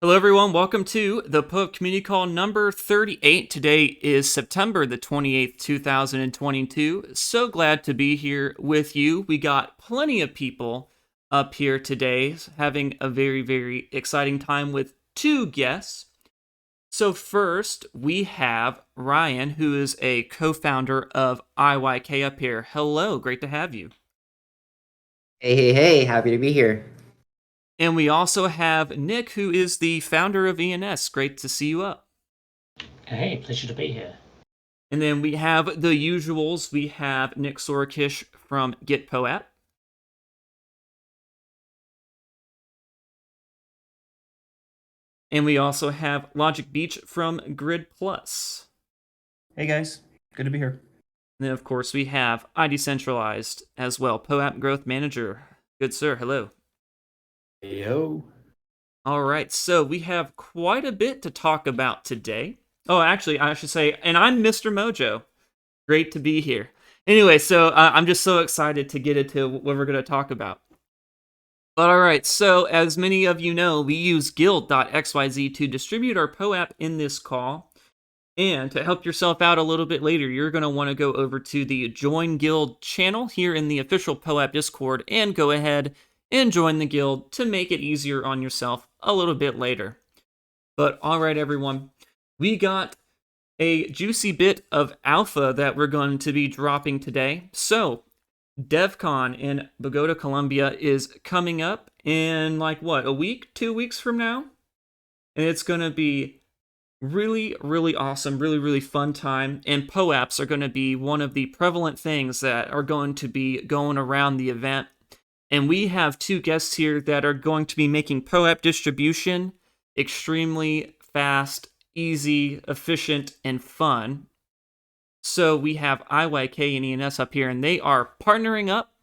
Hello, everyone. Welcome to the POAP Community Call number 38. Today is September the 28th, 2022. So glad to be here with you. We got plenty of people up here today having a very, very exciting time with two guests. So first, we have Ryan, who is a co-founder of IYK up here. Hello, great to have you. Hey, happy to be here. And we also have Nick, who is the founder of ENS. Great to see you up. Hey, pleasure to be here. And then we have the usuals. We have Nixorokish from POAP. And we also have Logic Beach from Grid Plus. Hey guys, good to be here. And then, of course, we have iDecentralized as well, POAP Growth Manager. Good sir, hello. Yo. All right, so we have quite a bit to talk about today. Oh, actually, I should say, and I'm Mr. Mojo. Great to be here. Anyway, so I'm just so excited to get into what we're going to talk about. But all right, so as many of you know, we use guild.xyz to distribute our POAP in this call. And to help yourself out a little bit later, you're going to want to go over to the Join Guild channel here in the official POAP Discord and go ahead and join the guild to make it easier on yourself a little bit later. But all right, everyone, we got a juicy bit of alpha that we're going to be dropping today. So DevCon in Bogota, Colombia is coming up in a week, 2 weeks from now? And it's going to be really, really awesome, really, really fun time. And POAPs are going to be one of the prevalent things that are going to be going around the event. And we have two guests here that are going to be making POAP distribution extremely fast, easy, efficient, and fun. So we have IYK and ENS up here, and they are partnering up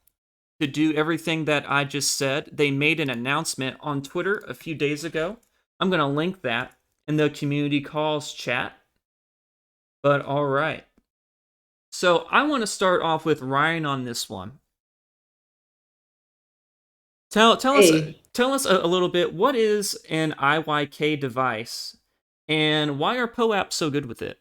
to do everything that I just said. They made an announcement on Twitter a few days ago. I'm going to link that in the community calls chat. But all right. So I want to start off with Ryan on this one. Tell us a little bit, what is an IYK device and why are POAP so good with it?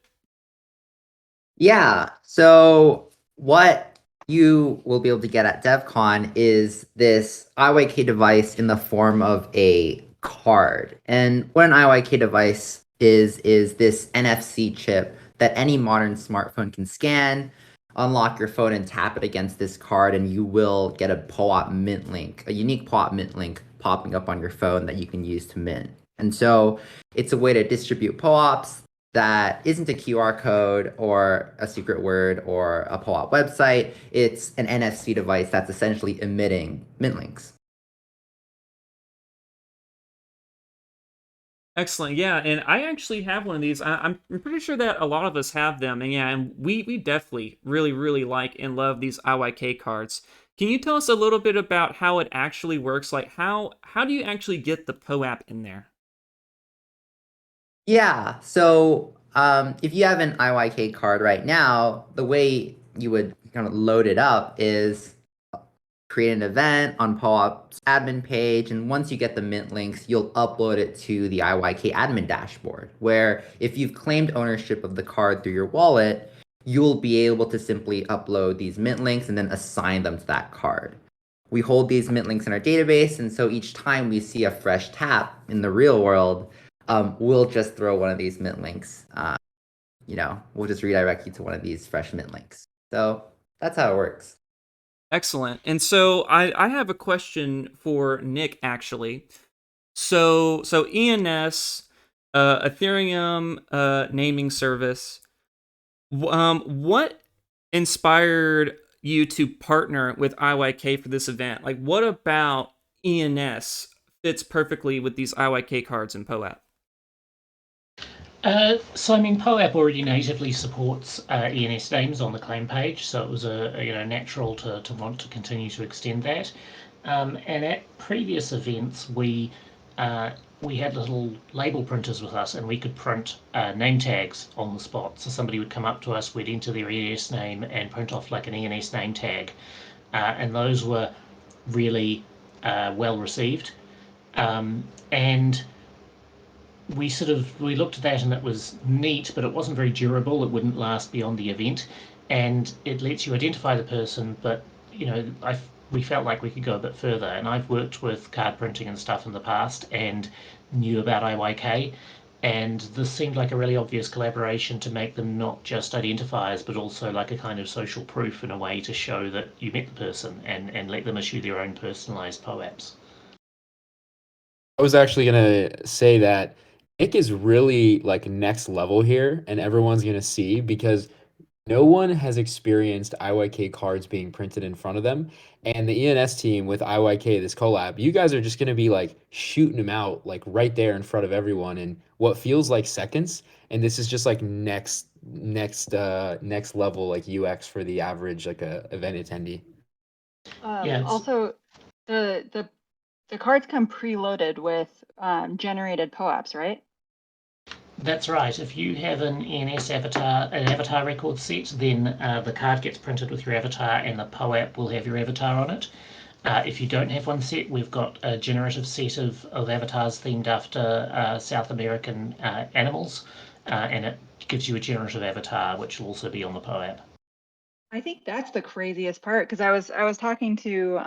Yeah, so what you will be able to get at DevCon is this IYK device in the form of a card. And what an IYK device is this NFC chip that any modern smartphone can scan, unlock your phone and tap it against this card, and you will get a POAP mint link, a unique POAP mint link popping up on your phone that you can use to mint. And so it's a way to distribute POAPs that isn't a QR code or a secret word or a POAP website. It's an NFC device that's essentially emitting mint links. Excellent. Yeah, and I actually have one of these. I'm pretty sure that a lot of us have them. And yeah, and we definitely really, really like and love these IYK cards. Can you tell us a little bit about how it actually works? Like how do you actually get the POAP in there? Yeah, so if you have an IYK card right now, the way you would kind of load it up is create an event on POAP's admin page, and once you get the mint links, you'll upload it to the IYK admin dashboard, where if you've claimed ownership of the card through your wallet, you'll be able to simply upload these mint links and then assign them to that card. We hold these mint links in our database, and so each time we see a fresh tap in the real world, we'll just throw one of these mint links. We'll just redirect you to one of these fresh mint links. So that's how it works. Excellent. And so I have a question for Nick actually. So ENS, Ethereum naming service. What inspired you to partner with IYK for this event? Like, what about ENS fits perfectly with these IYK cards in POAP? POAP already natively supports ENS names on the claim page, so it was natural to want to continue to extend that. And at previous events, we had little label printers with us, and we could print name tags on the spot. So somebody would come up to us, we'd enter their ENS name and print off like an ENS name tag, and those were really well received. And we looked at that and it was neat, but it wasn't very durable. It wouldn't last beyond the event, and it lets you identify the person. But we felt like we could go a bit further. And I've worked with card printing and stuff in the past, and knew about IYK, and this seemed like a really obvious collaboration to make them not just identifiers, but also like a kind of social proof in a way to show that you met the person and let them issue their own personalized POAPs. I was actually gonna say that Nick is really like next level here, and everyone's gonna see because no one has experienced IYK cards being printed in front of them. And the ENS team with IYK, this collab, you guys are just gonna be like shooting them out like right there in front of everyone in what feels like seconds. And this is just like next level like UX for the average like a event attendee. Also, the cards come preloaded with generated POAPs, right? That's right. If you have an ENS avatar, an avatar record set, then the card gets printed with your avatar and the POAP will have your avatar on it. If you don't have one set, we've got a generative set of avatars themed after South American animals, and it gives you a generative avatar, which will also be on the POAP. I think that's the craziest part, because I was talking to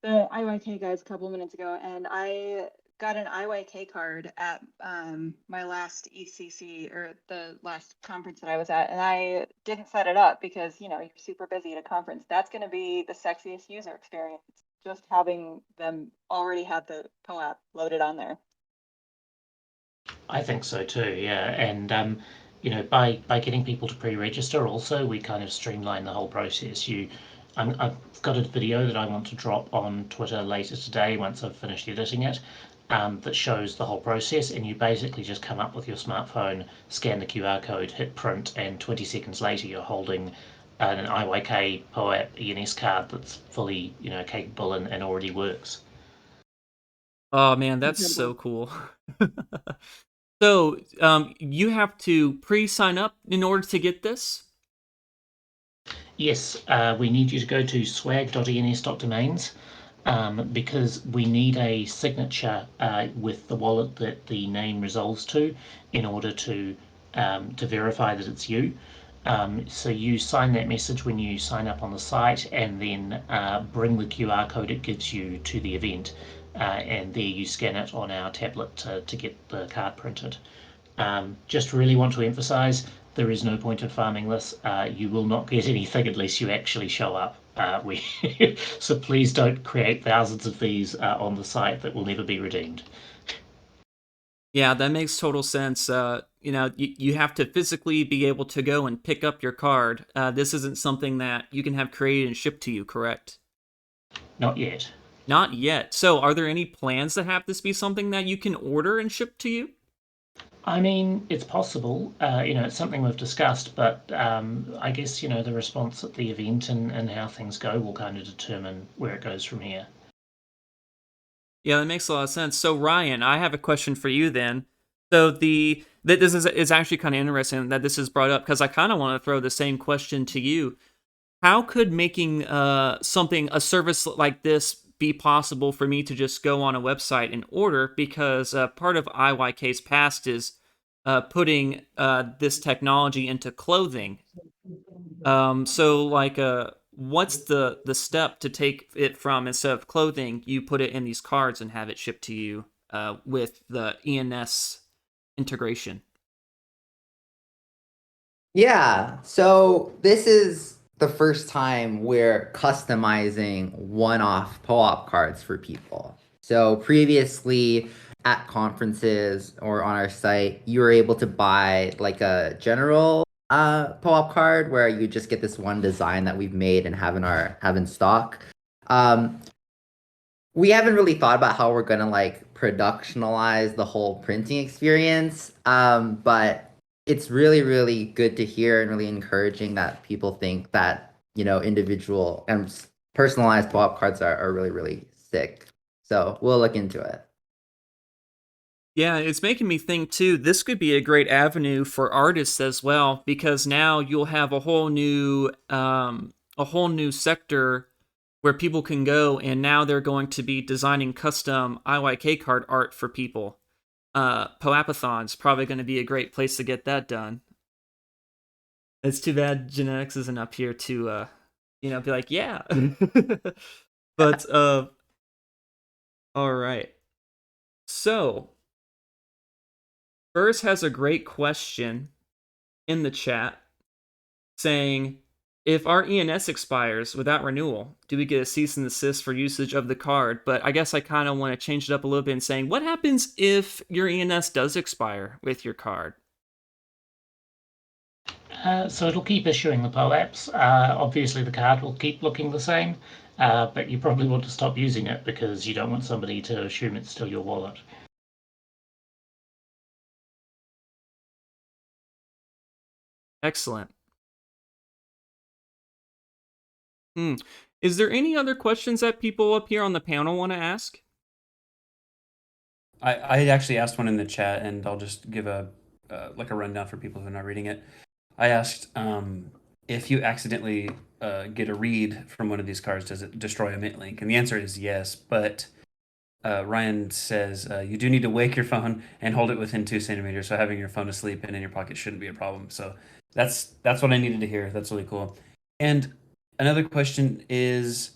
the IYK guys a couple minutes ago, and I got an IYK card at my last ECC, or the last conference that I was at, and I didn't set it up because you're super busy at a conference. That's going to be the sexiest user experience, just having them already have the POAP loaded on there. I think so too, yeah. And by getting people to pre-register, also we kind of streamline the whole process. I've got a video that I want to drop on Twitter later today once I've finished editing it, that shows the whole process, and you basically just come up with your smartphone, scan the QR code, hit print, and 20 seconds later you're holding an IYK POAP ENS card that's fully capable and already works. Oh man, that's so cool. So, you have to pre-sign up in order to get this? Yes, we need you to go to swag.ens.domains, because we need a signature with the wallet that the name resolves to in order to verify that it's you. So you sign that message when you sign up on the site, and then bring the QR code it gives you to the event, and there you scan it on our tablet to get the card printed. Just really want to emphasize, there is no point in farming this. You will not get anything unless you actually show up. So please don't create thousands of these on the site that will never be redeemed. Yeah, that makes total sense. You have to physically be able to go and pick up your card. This isn't something that you can have created and shipped to you, correct? Not yet. Not yet. So are there any plans to have this be something that you can order and ship to you? I mean, it's possible. It's something we've discussed, but I guess the response at the event and how things go will kind of determine where it goes from here. Yeah, that makes a lot of sense. So Ryan, I have a question for you then. So this is actually kind of interesting that this is brought up, because I kind of want to throw the same question to you. How could making a service like this be possible for me to just go on a website and order? Because part of IYK's past is putting this technology into clothing. So like, what's the step to take it from, instead of clothing, you put it in these cards and have it shipped to you with the ENS integration? Yeah, so this is the first time we're customizing one-off POAP cards for people. So previously at conferences or on our site, you were able to buy like a general POAP card where you just get this one design that we've made and have in stock. We haven't really thought about how we're gonna like productionalize the whole printing experience, but it's really, really good to hear and really encouraging that people think that, individual and personalized POAP cards are really, really sick. So we'll look into it. Yeah, it's making me think too, this could be a great avenue for artists as well, because now you'll have a whole new sector where people can go, and now they're going to be designing custom IYK card art for people. POAPathon's probably going to be a great place to get that done. It's too bad genetics isn't up here to, be like, yeah. But, all right. So, Burrs has a great question in the chat saying, if our ENS expires without renewal, do we get a cease and desist for usage of the card? But I guess I kind of want to change it up a little bit and saying, what happens if your ENS does expire with your card? So it'll keep issuing the POAPs. Obviously, the card will keep looking the same, but you probably want to stop using it because you don't want somebody to assume it's still your wallet. Excellent. Is there any other questions that people up here on the panel want to ask? I actually asked one in the chat, and I'll just give a rundown for people who are not reading it. I asked if you accidentally get a read from one of these cards, does it destroy a mint link? And the answer is yes, but Ryan says you do need to wake your phone and hold it within 2 centimeters. So having your phone asleep and in your pocket shouldn't be a problem. So that's what I needed to hear. That's really cool. And another question is,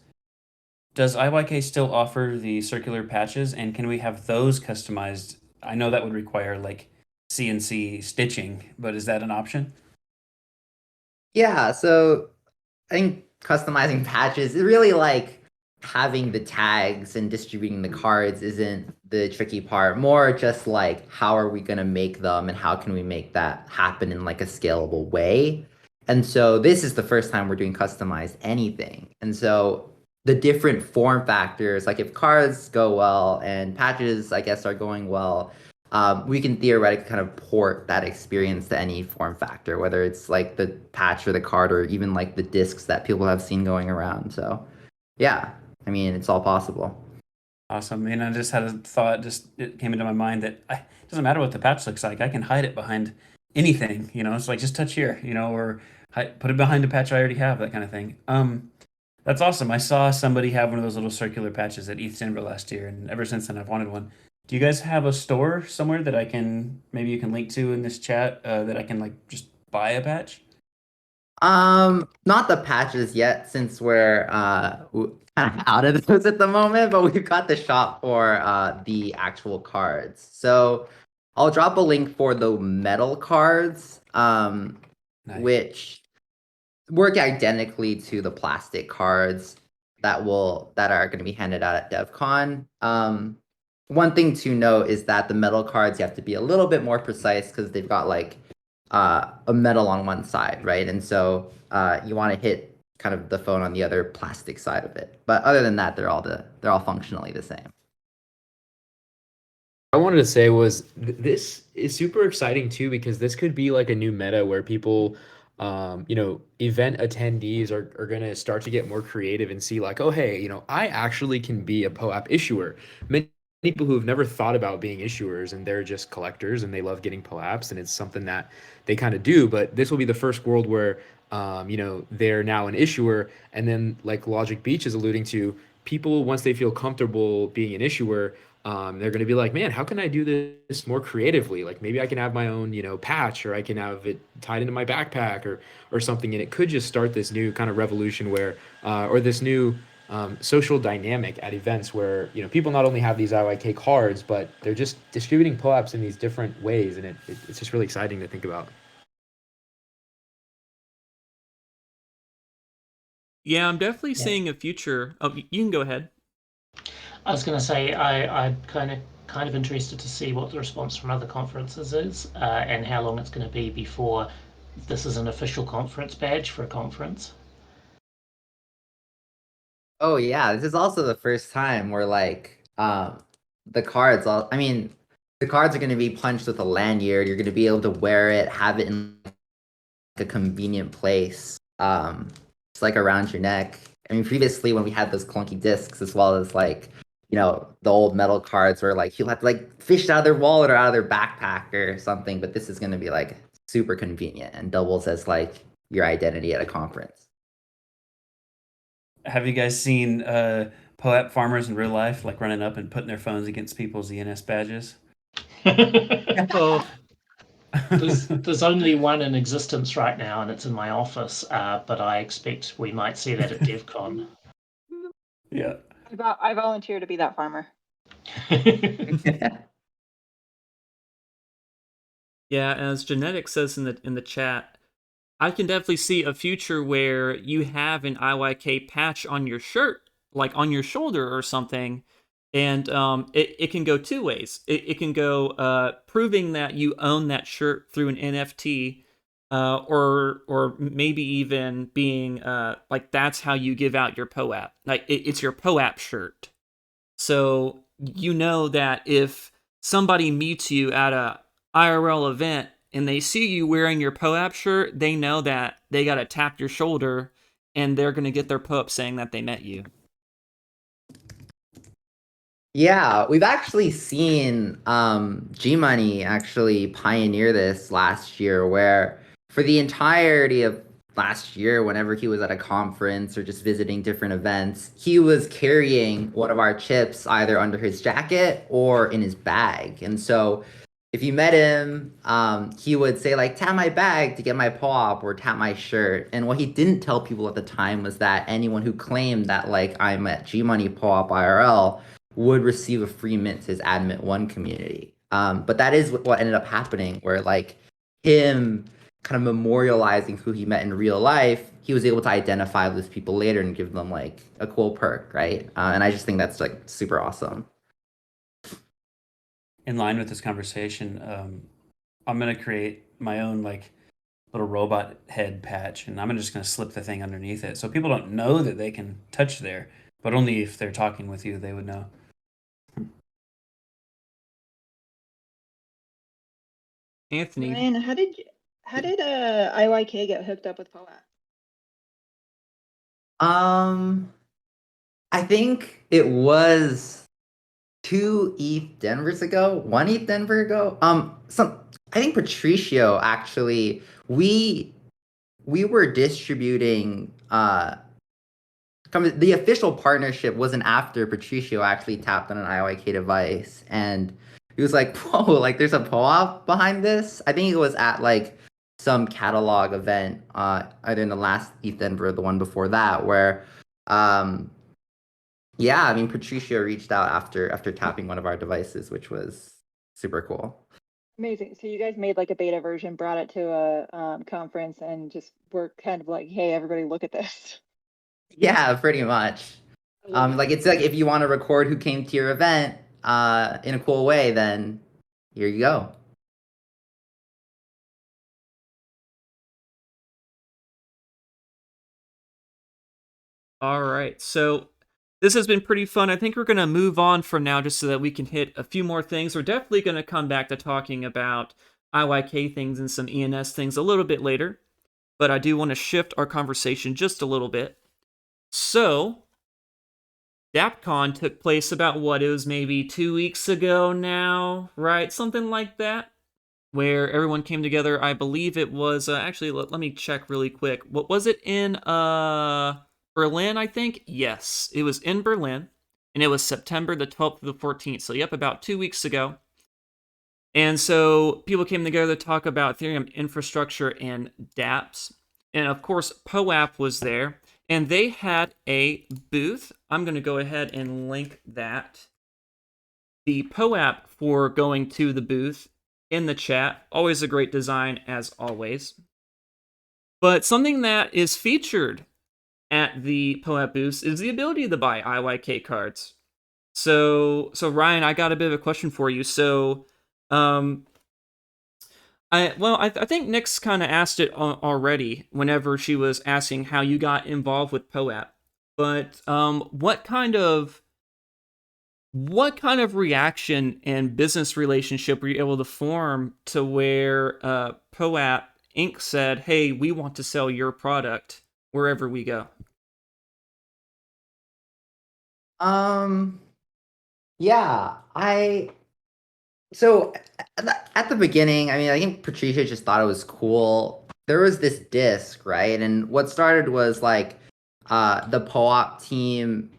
does IYK still offer the circular patches, and can we have those customized? I know that would require like CNC stitching, but is that an option? Yeah, so I think customizing patches is really like having the tags and distributing the cards isn't the tricky part. More just like how are we going to make them and how can we make that happen in like a scalable way. And so this is the first time we're doing customized anything. And so the different form factors, like if cards go well and patches, I guess, are going well, we can theoretically kind of port that experience to any form factor, whether it's like the patch or the card or even like the discs that people have seen going around. So yeah, I mean, it's all possible. Awesome. And I just had a thought, it came into my mind that it doesn't matter what the patch looks like. I can hide it behind anything, it's like just touch here, or put it behind a patch I already have, that kind of thing. That's awesome. I saw somebody have one of those little circular patches at ETH Denver last year, and ever since then I've wanted one. Do you guys have a store somewhere that maybe you can link to in this chat, that I can like just buy a patch? Not the patches yet, since we're kind of out of those at the moment, but we've got the shop for the actual cards. So I'll drop a link for the metal cards, Nice. which work identically to the plastic cards that are going to be handed out at DevCon. One thing to note is that the metal cards, you have to be a little bit more precise because they've got like a metal on one side, right? And so you want to hit kind of the phone on the other plastic side of it. But other than that, they're all functionally the same. I wanted to say was this is super exciting too, because this could be like a new meta where people, event attendees are going to start to get more creative and see like, oh, hey, I actually can be a POAP issuer. Many people who've never thought about being issuers, and they're just collectors and they love getting POAPs and it's something that they kind of do. But this will be the first world where, they're now an issuer. And then like Logic Beach is alluding to, people, once they feel comfortable being an issuer, they're going to be like, man, how can I do this more creatively? Like maybe I can have my own, patch, or I can have it tied into my backpack or something. And it could just start this new kind of revolution where, or this new social dynamic at events where, people not only have these IYK cards, but they're just distributing POAPs in these different ways. And it's just really exciting to think about. Yeah, I'm definitely seeing a future. Oh, you can go ahead. I was going to say I'm kind of interested to see what the response from other conferences is, and how long it's going to be before this is an official conference badge for a conference. Oh yeah, this is also the first time where like the cards the cards are going to be punched with a lanyard. You're going to be able to wear it, have it in like a convenient place. It's like around your neck. I mean, previously when we had those clunky discs, as well as like, the old metal cards where like you'll have to like fish it out of their wallet or out of their backpack or something, but this is going to be like super convenient and doubles as like your identity at a conference. Have you guys seen POAP farmers in real life, like running up and putting their phones against people's ENS badges? Oh, There's only one in existence right now, and it's in my office. But I expect we might see that at DevCon. Yeah. I volunteer to be that farmer. yeah, as Genetic says in the chat, I can definitely see a future where you have an IYK patch on your shirt, like on your shoulder or something, and it can go two ways. It can go proving that you own that shirt through an NFT, or maybe even being like that's how you give out your POAP. Like it's your POAP shirt. So you know that if somebody meets you at a IRL event and they see you wearing your POAP shirt, they know that they got to tap your shoulder and they're going to get their POAP saying that they met you. Yeah, we've actually seen G Money actually pioneer this last year, where for the entirety of last year, whenever he was at a conference or just visiting different events, he was carrying one of our chips either under his jacket or in his bag. And so if you met him, he would say like, tap my bag to get my POAP or tap my shirt. And what he didn't tell people at the time was that anyone who claimed that like I'm at G Money POAP IRL would receive a free mint to his Admit One community. But that is what ended up happening, where like him kind of memorializing who he met in real life, he was able to identify those people later and give them like a cool perk, right? And I just think that's like super awesome. In line with this conversation, I'm gonna create my own like little robot head patch, and I'm just gonna slip the thing underneath it, so people don't know that they can touch there, but only if they're talking with you, they would know. Anthony, Ryan, how did IYK get hooked up with POAP? I think it was 2 ETH Denvers ago, 1 ETH Denver ago. I think Patricio actually, we were distributing the official partnership wasn't after Patricio actually tapped on an IYK device, and he was like, whoa, like there's a POAP behind this. I think it was at like some catalog event, either in the last ETH Denver or the one before that, where yeah, I mean Patricio reached out after tapping one of our devices, which was super cool. Amazing. So you guys made like a beta version, brought it to a conference, and just were kind of like, hey, everybody, look at this. Yeah, pretty much. Like it's like if you want to record who came to your event in a cool way, then here you go. all right. So this has been pretty fun. I think we're going to move on from now just so that we can hit a few more things. We're definitely going to come back to talking about IYK things and some ENS things a little bit later, but I do want to shift our conversation just a little bit. So, Japcon took place about what, it was maybe 2 weeks ago now, right? Something like that, where everyone came together. I believe it was actually let me check really quick. What was it in Berlin, I think? Yes, it was in Berlin, and it was September the 12th to the 14th. So, yep, about 2 weeks ago. And so people came together to talk about Ethereum infrastructure and dApps. And of course, POAP was there, and they had a booth. I'm going to go ahead and link that. The POAP for going to the booth in the chat. Always a great design, as always. But something that is featured at the POAP booths is the ability to buy IYK cards. So Ryan, I got a bit of a question for you. So, I think Nix kind of asked it already whenever she was asking how you got involved with POAP. But what kind of reaction and business relationship were you able to form to where POAP Inc. said, "Hey, we want to sell your product wherever we go"? Yeah, so at the beginning, I mean, I think Patricia just thought it was cool. There was this disc, right? And what started was like the POAP team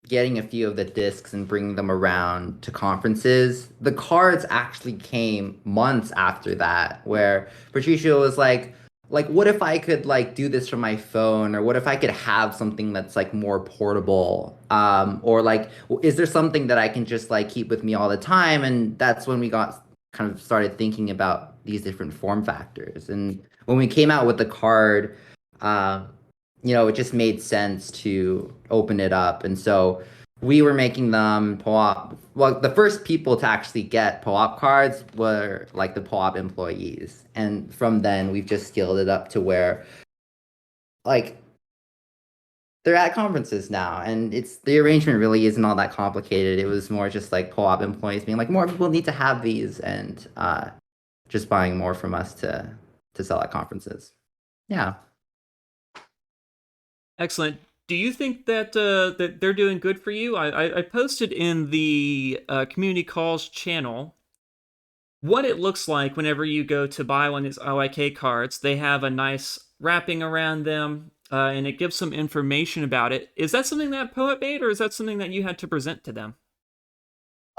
getting a few of the discs and bringing them around to conferences. The cards actually came months after that, where Patricia was like, what if I could like do this from my phone, or what if I could have something that's like more portable, or like, is there something that I can just like keep with me all the time? And that's when we got kind of started thinking about these different form factors. And when we came out with the card, uh, it just made sense to open it up. And so we were making them POAP. Well, the first people to actually get POAP cards were like the POAP employees. And from then, we've just scaled it up to where like they're at conferences now. And the arrangement really isn't all that complicated. It was more just like POAP employees being like, more people need to have these, and just buying more from us to sell at conferences. Yeah. Excellent. Do you think that that they're doing good for you? I posted in the community calls channel what it looks like whenever you go to buy one of these IYK cards. They have a nice wrapping around them, and it gives some information about it. Is that something that POAP made, or is that something that you had to present to them?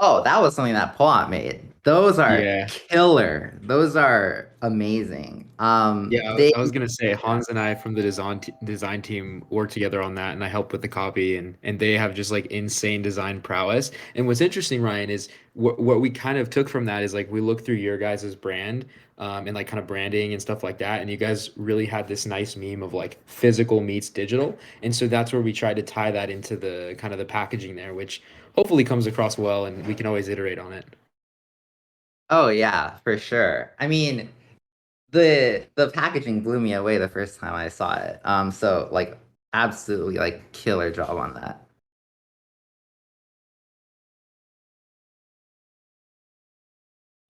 Oh, that was something that POAP made. Those are Yeah. killer. Those are amazing. Yeah, They I was gonna say Hans and I from the design team work together on that, and I help with the copy, and they have just like insane design prowess. And what's interesting, Ryan, is what we kind of took from that is like we looked through your guys' brand, and like kind of branding and stuff like that, and you guys really had this nice meme of like physical meets digital, and so that's where we tried to tie that into the kind of the packaging there, which hopefully comes across well, and we can always iterate on it. Oh yeah, for sure. I mean, the packaging blew me away the first time I saw it. So like absolutely like killer job on that.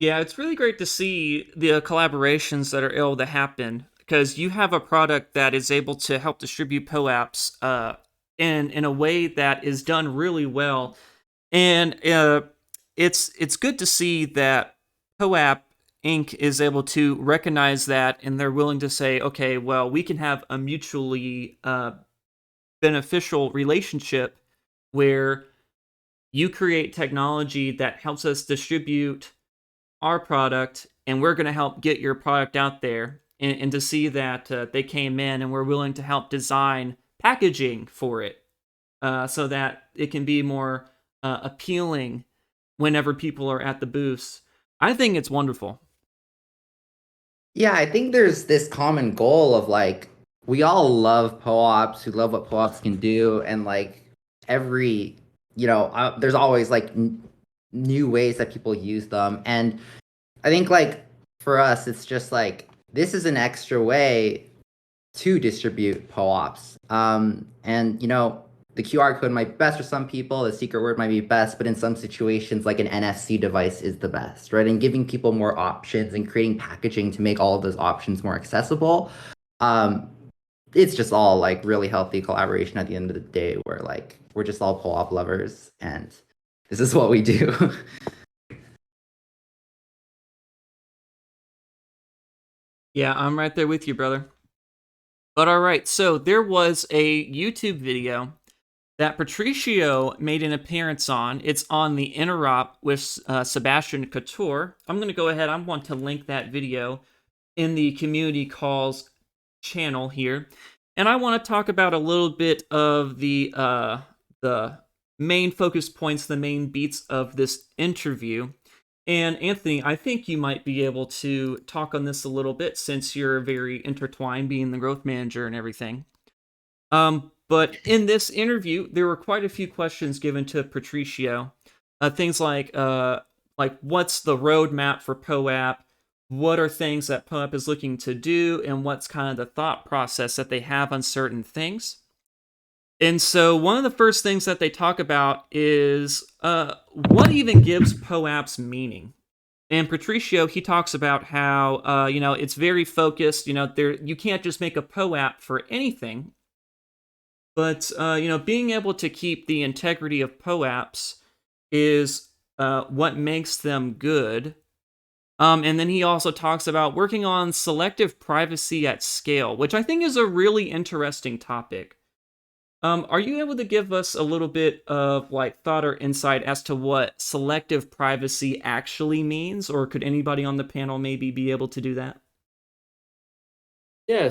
Yeah, it's really great to see the collaborations that are able to happen, because you have a product that is able to help distribute POAPs in a way that is done really well. And it's good to see that POAP Inc. is able to recognize that, and they're willing to say, okay, well, we can have a mutually beneficial relationship where you create technology that helps us distribute our product, and we're going to help get your product out there. And to see that they came in and we're willing to help design packaging for it, so that it can be more appealing whenever people are at the booths. I think it's wonderful. Yeah, I think there's this common goal of like we all love POAPs, we love what POAPs can do, and like every there's always like new ways that people use them. And I think like for us, it's just like this is an extra way to distribute POAPs. And the QR code might be best for some people, the secret word might be best, but in some situations, like an NFC device is the best, right? And giving people more options and creating packaging to make all of those options more accessible. Um, it's just all like really healthy collaboration at the end of the day, where like we're just all POAP lovers, and this is what we do. Yeah, I'm right there with you, brother. But all right, so there was a YouTube video that Patricio made an appearance on. It's on the Interop with Sebastian Couture. I'm going to go ahead. I want to link that video in the community calls channel here, and I want to talk about a little bit of the main focus points, the main beats of this interview. And Anthony, I think you might be able to talk on this a little bit, since you're very intertwined, being the growth manager and everything. But in this interview, there were quite a few questions given to Patricio. Things like what's the roadmap for POAP? What are things that POAP is looking to do? And what's kind of the thought process that they have on certain things? And so one of the first things that they talk about is what even gives POAPs meaning? And Patricio, he talks about how, it's very focused. You can't just make a POAP for anything. But, being able to keep the integrity of POAPs is what makes them good. And then he also talks about working on selective privacy at scale, which I think is a really interesting topic. Are you able to give us a little bit of like thought or insight as to what selective privacy actually means, or could anybody on the panel maybe be able to do that? Yeah,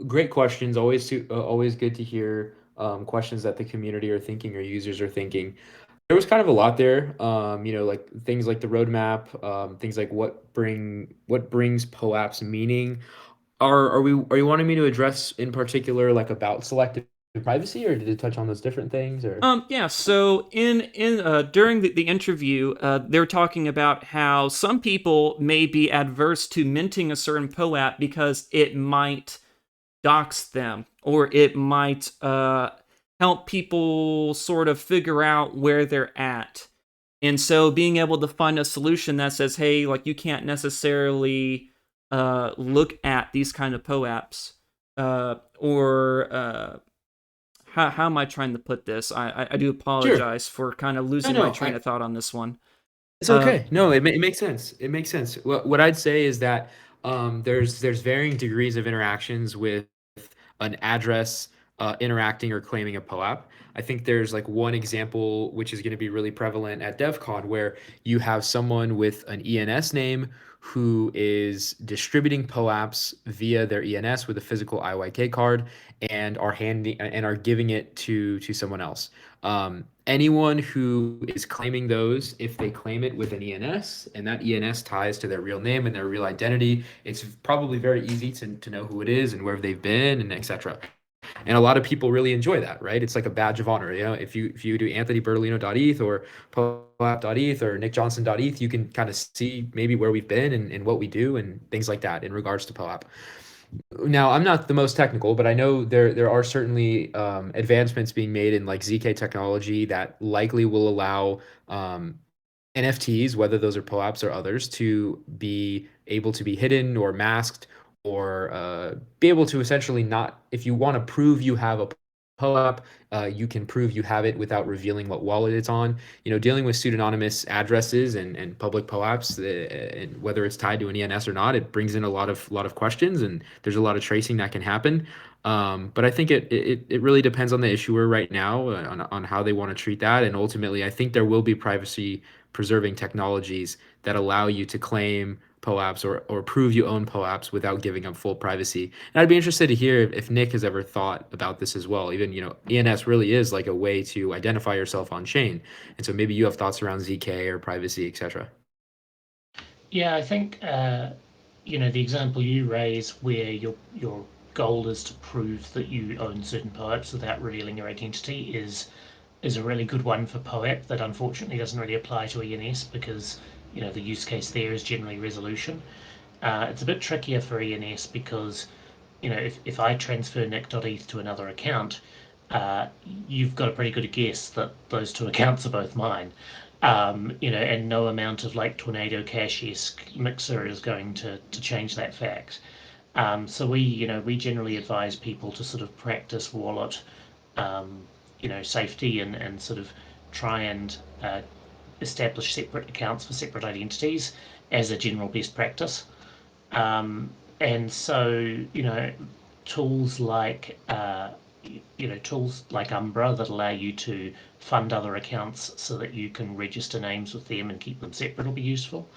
great questions. Always good to hear questions that the community are thinking or users are thinking. There was kind of a lot there, like things like the roadmap, things like what brings POAP's meaning. Are you wanting me to address in particular like about selective privacy, or did it touch on those different things, or? Yeah. So in during the interview, they were talking about how some people may be adverse to minting a certain POAP because it might dox them, or it might help people sort of figure out where they're at. And so being able to find a solution that says, hey, like you can't necessarily look at these kind of POAPs, or how am I trying to put this? I do Sure. apologize for kind of No, losing my no, train of thought on this one. it's Uh, okay. No, it makes sense. It makes sense. What I'd say is that there's varying degrees of interactions with an address interacting or claiming a POAP. I think there's like one example which is going to be really prevalent at DevCon where you have someone with an ENS name who is distributing POAPs via their ENS with a physical IYK card and are giving it to someone else. Anyone who is claiming those, if they claim it with an ENS and that ENS ties to their real name and their real identity, it's probably very easy to know who it is and where they've been and etc. And a lot of people really enjoy that, right? It's like a badge of honor. If you do anthonybertolino.eth or poap.eth or nickjohnson.eth, you can kind of see maybe where we've been and what we do and things like that in regards to POAP. Now, I'm not the most technical, but I know there are certainly advancements being made in like ZK technology that likely will allow NFTs, whether those are POAPs or others, to be able to be hidden or masked or be able to essentially not, if you want to prove you have a POAP, you can prove you have it without revealing what wallet it's on. Dealing with pseudonymous addresses and public POAPs, and whether it's tied to an ENS or not, it brings in a lot of questions, and there's a lot of tracing that can happen. But I think it really depends on the issuer right now on how they want to treat that. And ultimately, I think there will be privacy preserving technologies that allow you to claim POAPs or prove you own POAPs without giving up full privacy. And I'd be interested to hear if Nick has ever thought about this as well. Even, ENS really is like a way to identify yourself on chain. And so maybe you have thoughts around ZK or privacy, etc. Yeah, I think the example you raise where your goal is to prove that you own certain POAPs without revealing your identity is a really good one for POAP that unfortunately doesn't really apply to ENS because the use case there is generally resolution. It's a bit trickier for ENS because if I transfer Nick.eth to another account, you've got a pretty good guess that those two accounts are both mine. And no amount of like Tornado Cash-esque mixer is going to change that fact. So we generally advise people to sort of practice wallet, safety and sort of try and establish separate accounts for separate identities as a general best practice. Um, and so, tools like tools like Umbra that allow you to fund other accounts so that you can register names with them and keep them separate will be useful.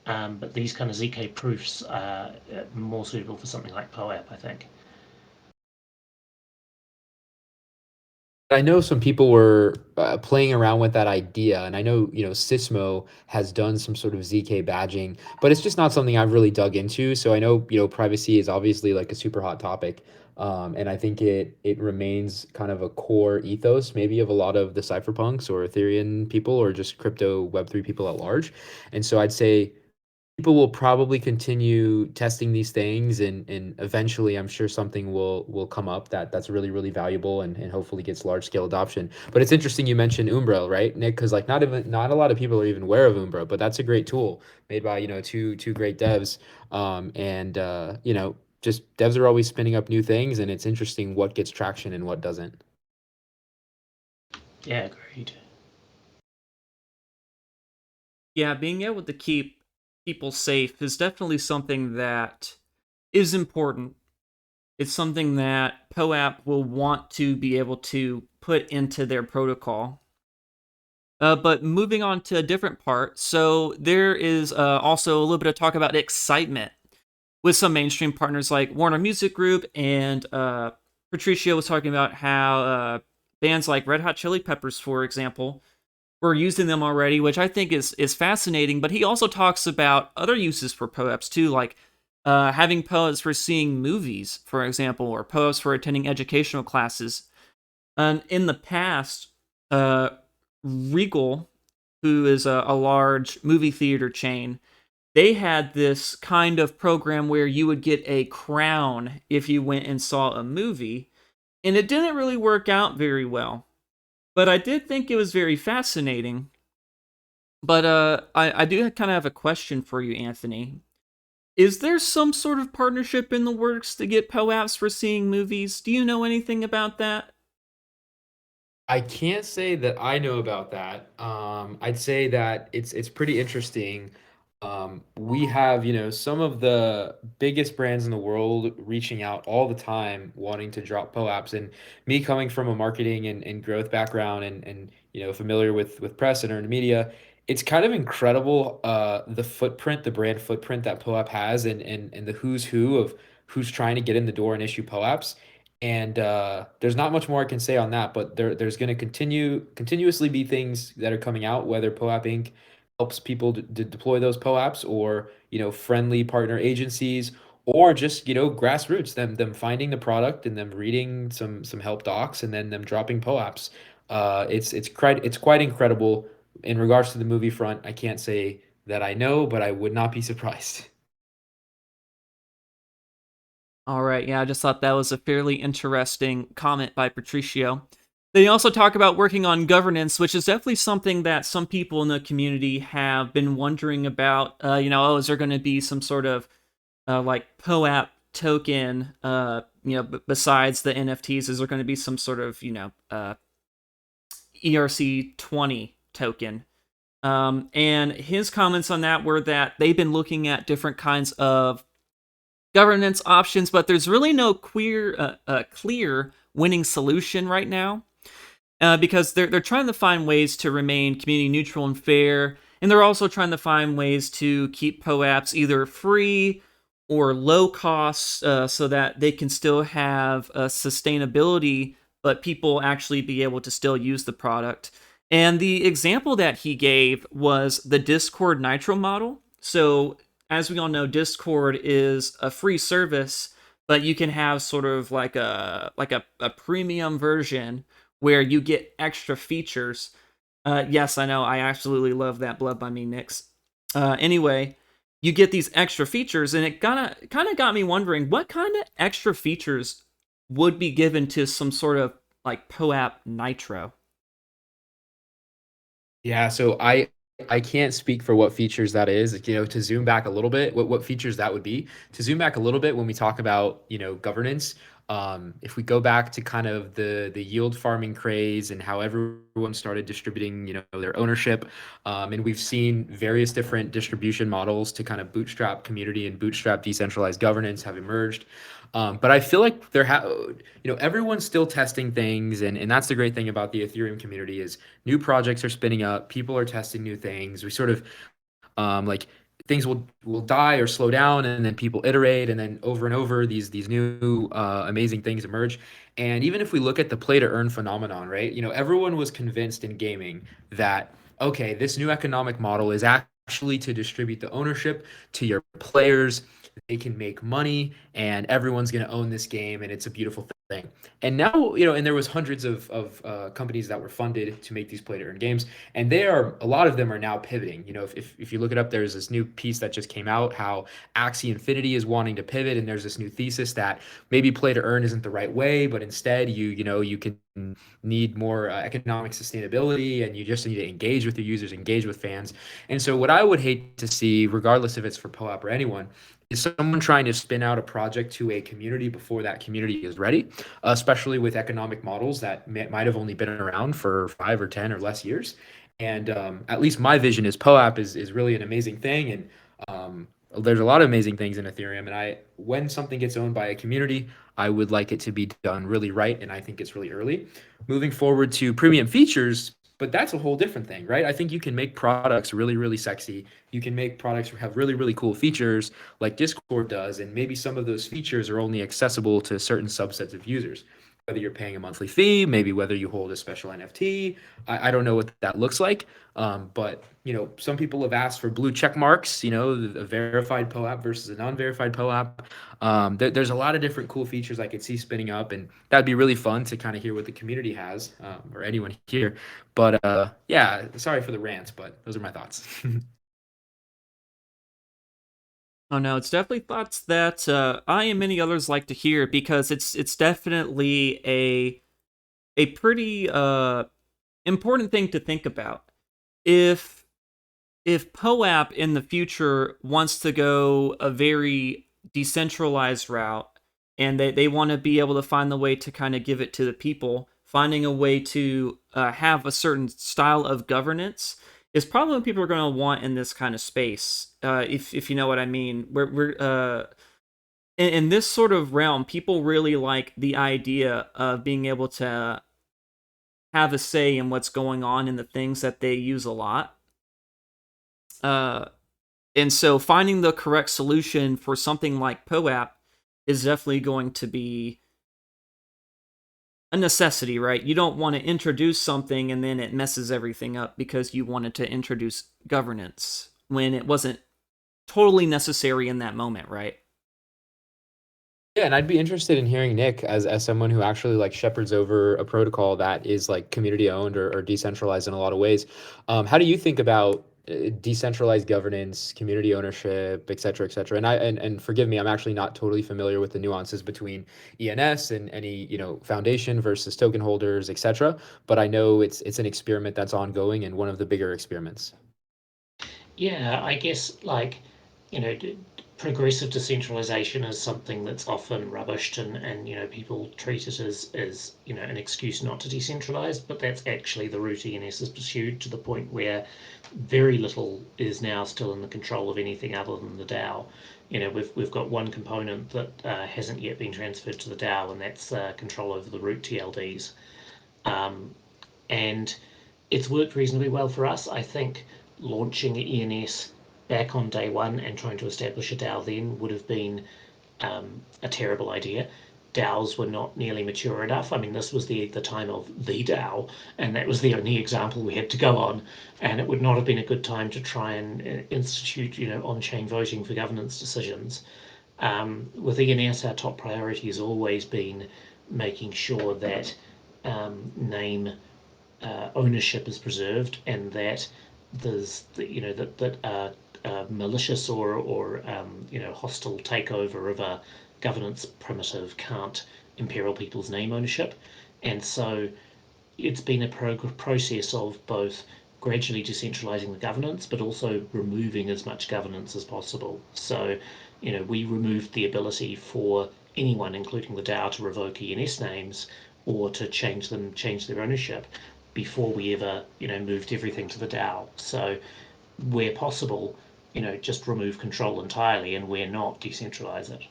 But these kind of ZK proofs are more suitable for something like POAP, I think. I know some people were playing around with that idea, and I know Sysmo has done some sort of ZK badging, but it's just not something I've really dug into. So I know privacy is obviously like a super hot topic, and I think it remains kind of a core ethos maybe of a lot of the cypherpunks or Ethereum people or just crypto Web3 people at large. And so I'd say people will probably continue testing these things and eventually I'm sure something will come up that's really really valuable and hopefully gets large scale adoption. But it's interesting you mentioned Umbra, right, Nick? Because like not a lot of people are even aware of Umbra, but that's a great tool made by two great devs. And just devs are always spinning up new things, and it's interesting what gets traction and what doesn't. Yeah, agreed. yeah, being able to keep people safe is definitely something that is important. It's something that POAP will want to be able to put into their protocol. But moving on to a different part, so there is also a little bit of talk about excitement with some mainstream partners like Warner Music Group, and Patricio was talking about how bands like Red Hot Chili Peppers, for example, were using them already, which I think is fascinating. But he also talks about other uses for POAPs too, like having POAPs for seeing movies, for example, or POAPs for attending educational classes. And in the past, uh, Regal, who is a large movie theater chain, they had this kind of program where you would get a crown if you went and saw a movie, and it didn't really work out very well. But I did think it was very fascinating. But I do kind of have a question for you, Anthony. Is there some sort of partnership in the works to get POAPs for seeing movies? Do you know anything about that? I can't say that I know about that. I'd say that it's pretty interesting. We have, some of the biggest brands in the world reaching out all the time, wanting to drop POAPs. And me coming from a marketing and growth background and familiar with press and earned media, it's kind of incredible the footprint, the brand footprint that POAP has and the who's who of who's trying to get in the door and issue POAPs. And there's not much more I can say on that, but there's going to continuously be things that are coming out, whether POAP Inc. helps people to deploy those POAPs, or friendly partner agencies, or just grassroots, them finding the product and them reading some help docs and then them dropping POAPs. It's quite incredible. In regards to the movie front, I can't say that I know, but I would not be surprised. All right, yeah, I just thought that was a fairly interesting comment by Patricio. They also talk about working on governance, which is definitely something that some people in the community have been wondering about. Is there going to be some sort of like POAP token? Besides the NFTs, is there going to be some sort of ERC20 token? And his comments on that were that they've been looking at different kinds of governance options, but there's really no clear winning solution right now, because they're trying to find ways to remain community neutral and fair, and they're also trying to find ways to keep POAPs either free or low cost, so that they can still have sustainability, but people actually be able to still use the product. And the example that he gave was the Discord Nitro model. So as we all know, Discord is a free service, but you can have sort of like a premium version where you get extra features. Yes, I know, I absolutely love that Blood by Me, Nix. Anyway, you get these extra features, and it kind of got me wondering what kind of extra features would be given to some sort of like POAP Nitro. Yeah, so I can't speak for what features that is. To zoom back a little bit, what features that would be. To zoom back a little bit when we talk about, governance, if we go back to kind of the yield farming craze and how everyone started distributing, their ownership, and we've seen various different distribution models to kind of bootstrap community and bootstrap decentralized governance have emerged. But I feel like everyone's still testing things, and that's the great thing about the Ethereum community is new projects are spinning up, people are testing new things. We sort of like things will die or slow down, and then people iterate, and then over and over these new amazing things emerge. And even if we look at the play to earn phenomenon, right? Everyone was convinced in gaming that okay, this new economic model is actually to distribute the ownership to your players. They can make money, and everyone's going to own this game, and it's a beautiful thing. And now, and there was hundreds of companies that were funded to make these play to earn games, and a lot of them are now pivoting. If you look it up, there's this new piece that just came out how Axie Infinity is wanting to pivot, and there's this new thesis that maybe play to earn isn't the right way, but instead you can need more economic sustainability, and you just need to engage with your users, engage with fans. And so what I would hate to see, regardless if it's for POAP or anyone, is someone trying to spin out a project to a community before that community is ready, especially with economic models that might have only been around for 5 or 10 or less years. And at least my vision is POAP is really an amazing thing. And there's a lot of amazing things in Ethereum, and when something gets owned by a community, I would like it to be done really right, and I think it's really early. Moving forward to premium features, but that's a whole different thing, right? I think you can make products really, really sexy. You can make products have really, really cool features like Discord does, and maybe some of those features are only accessible to certain subsets of users. Whether you're paying a monthly fee, maybe whether you hold a special NFT, I don't know what that looks like. But some people have asked for blue check marks, a verified POAP versus a non-verified POAP. There's a lot of different cool features I could see spinning up, and that'd be really fun to kind of hear what the community has, or anyone here. But yeah, sorry for the rant, but those are my thoughts. Oh no, it's definitely thoughts that I and many others like to hear, because it's definitely a pretty important thing to think about. If POAP in the future wants to go a very decentralized route, and they want to be able to find the way to kind of give it to the people, finding a way to have a certain style of governance is probably what people are going to want in this kind of space. If you know what I mean, we're in this sort of realm, people really like the idea of being able to have a say in what's going on in the things that they use a lot. And so finding the correct solution for something like POAP is definitely going to be a necessity, right? You don't want to introduce something and then it messes everything up because you wanted to introduce governance when it wasn't totally necessary in that moment, right? Yeah, and I'd be interested in hearing Nick as someone who actually like shepherds over a protocol that is like community owned or decentralized in a lot of ways. How do you think about decentralized governance, community ownership, et cetera, et cetera? And forgive me, I'm actually not totally familiar with the nuances between ENS and any foundation versus token holders, et cetera. But I know it's an experiment that's ongoing and one of the bigger experiments. Yeah, I guess progressive decentralization is something that's often rubbished, and people treat it as an excuse not to decentralize, but that's actually the route ENS has pursued, to the point where very little is now still in the control of anything other than the DAO. We've got one component that hasn't yet been transferred to the DAO, and that's control over the root TLDs. And it's worked reasonably well for us. I think launching ENS back on day one and trying to establish a DAO then would have been a terrible idea. DAOs were not nearly mature enough. I mean, this was the time of the DAO, and that was the only example we had to go on. And it would not have been a good time to try and institute, on-chain voting for governance decisions. With ENS, our top priority has always been making sure that name ownership is preserved, and that there's that malicious or hostile takeover of a governance primitive can't imperil people's name ownership. And so it's been a process of both gradually decentralizing the governance, but also removing as much governance as possible. So, we removed the ability for anyone, including the DAO, to revoke ENS names or to change their ownership before we ever, moved everything to the DAO. So, where possible, just remove control entirely, and where not, decentralize it.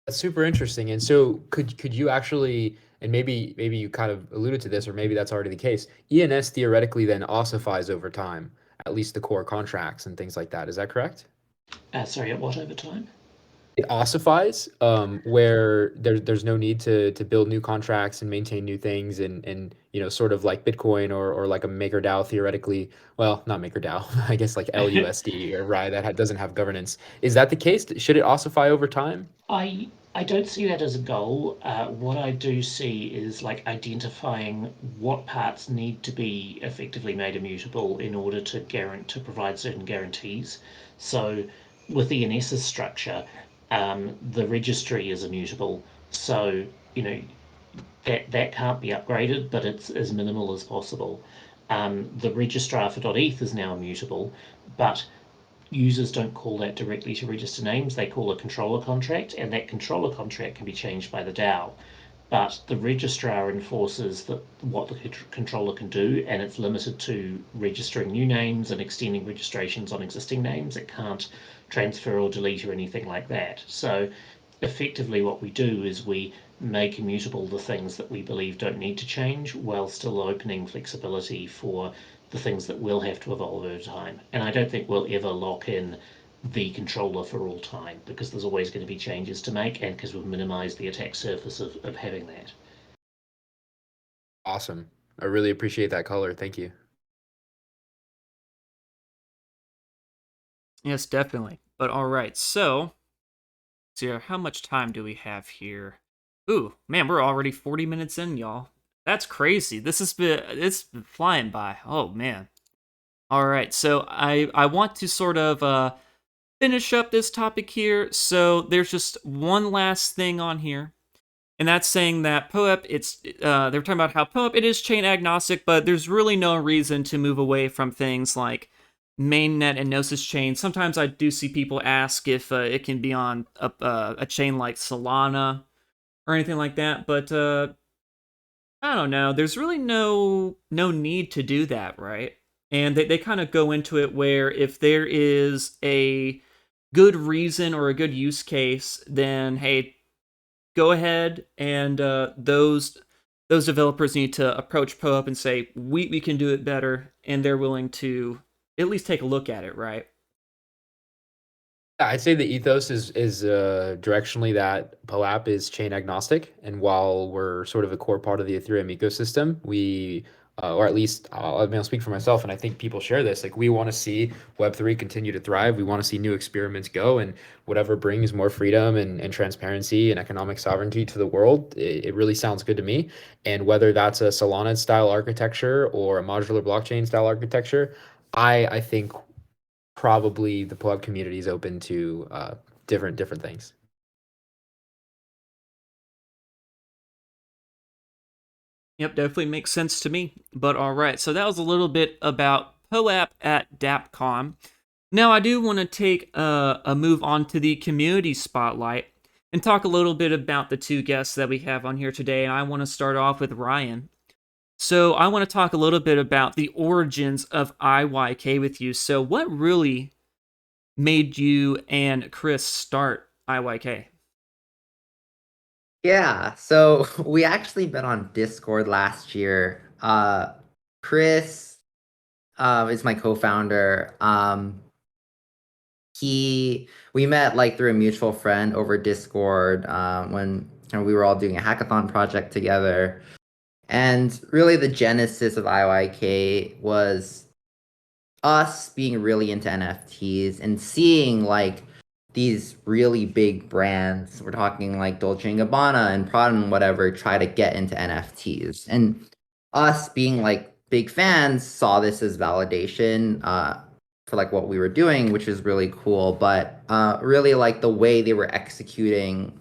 That's super interesting. And so could you actually, and maybe you kind of alluded to this, or maybe that's already the case, ENS theoretically then ossifies over time, at least the core contracts and things like that. Is that correct? Sorry, at what over time? It ossifies, where there's no need to build new contracts and maintain new things, and sort of like Bitcoin or like a MakerDAO theoretically. Well, not MakerDAO, I guess like LUSD or RAI that doesn't have governance. Is that the case? Should it ossify over time? I don't see that as a goal. What I do see is like identifying what parts need to be effectively made immutable in order to provide certain guarantees. So with the ENS's structure, the registry is immutable. So that can't be upgraded, but it's as minimal as possible. The registrar for .eth is now immutable, but users don't call that directly to register names. They call a controller contract, and that controller contract can be changed by the DAO. but the registrar enforces what the controller can do, and it's limited to registering new names and extending registrations on existing names. It can't transfer or delete or anything like that. So effectively what we do is we make immutable the things that we believe don't need to change, while still opening flexibility for the things that will have to evolve over time. And I don't think we'll ever lock in the controller for all time, because there's always going to be changes to make, and because we've minimized the attack surface of having that. Awesome. I really appreciate that color. Thank you. Yes, definitely. But all right, so see how much time do we have here? Ooh, man, we're already 40 minutes in, y'all. That's crazy. It's been flying by. Oh man. All right, so I want to sort of finish up this topic here. So there's just one last thing on here, and that's saying that POAP, they're talking about how POAP, it is chain agnostic, but there's really no reason to move away from things like mainnet and Gnosis chain. Sometimes I do see people ask if it can be on a chain like Solana or anything like that, but I don't know. There's really no need to do that, right? And they kind of go into it where if there is a good reason or a good use case, then hey, go ahead and those developers need to approach POAP and say we can do it better, and they're willing to at least take a look at it, right? Yeah, I'd say the ethos is directionally that POAP is chain agnostic, and while we're sort of a core part of the Ethereum ecosystem, we or at least I mean, I'll speak for myself, and I think people share this. Like we want to see Web3 continue to thrive. We want to see new experiments go, and whatever brings more freedom and transparency and economic sovereignty to the world, it really sounds good to me. And whether that's a Solana style architecture or a modular blockchain style architecture, I think probably the POAP community is open to different things. Yep, definitely makes sense to me. But all right, so that was a little bit about POAP at Japcon. Now I do want to take a move on to the community spotlight and talk a little bit about the two guests that we have on here today. And I want to start off with Ryan. So I want to talk a little bit about the origins of IYK with you. So what really made you and Chris start IYK? Yeah, so we actually met on Discord last year. Chris is my co-founder. We met like through a mutual friend over Discord when we were all doing a hackathon project together. And really the genesis of IYK was us being really into NFTs and seeing like these really big brands, we're talking like Dolce & Gabbana and Prada and whatever, try to get into NFTs. And us being like big fans saw this as validation for like what we were doing, which is really cool. But really like the way they were executing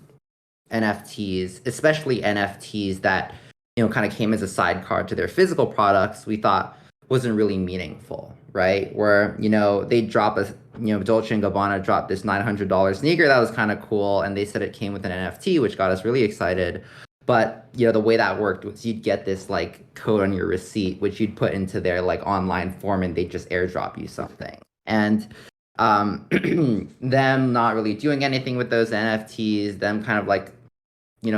NFTs, especially NFTs that, kind of came as a sidecar to their physical products, we thought wasn't really meaningful, right? Where, they drop Dolce & Gabbana dropped this $900 sneaker that was kind of cool, and they said it came with an NFT, which got us really excited. But, the way that worked was you'd get this like code on your receipt, which you'd put into their like online form, and they just airdrop you something. And them not really doing anything with those NFTs, them kind of like,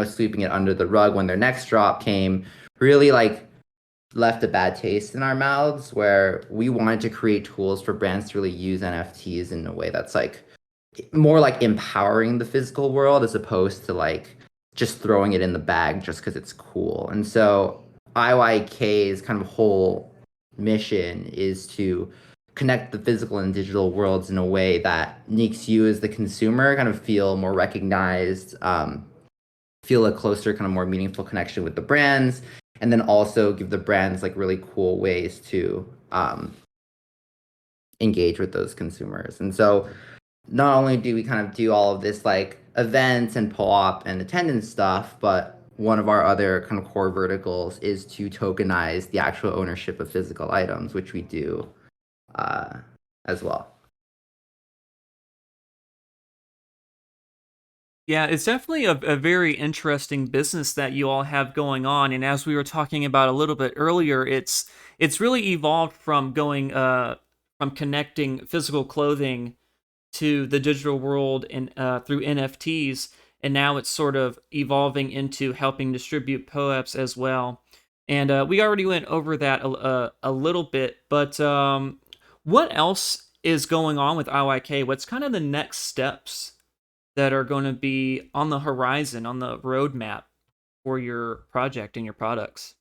sweeping it under the rug when their next drop came, really like left a bad taste in our mouths, where we wanted to create tools for brands to really use NFTs in a way that's like more like empowering the physical world as opposed to like just throwing it in the bag just because it's cool. And so IYK's kind of whole mission is to connect the physical and digital worlds in a way that makes you as the consumer kind of feel more recognized, feel a closer, kind of more meaningful connection with the brands, and then also give the brands like really cool ways to engage with those consumers. And so not only do we kind of do all of this like events and POAP and attendance stuff, but one of our other kind of core verticals is to tokenize the actual ownership of physical items, which we do as well. Yeah, it's definitely a very interesting business that you all have going on. And as we were talking about a little bit earlier, it's really evolved from going from connecting physical clothing to the digital world and through NFTs, and now it's sort of evolving into helping distribute POAPs as well. And we already went over that a little bit, but what else is going on with IYK? What's kind of the next steps that are going to be on the horizon, on the roadmap for your project and your products?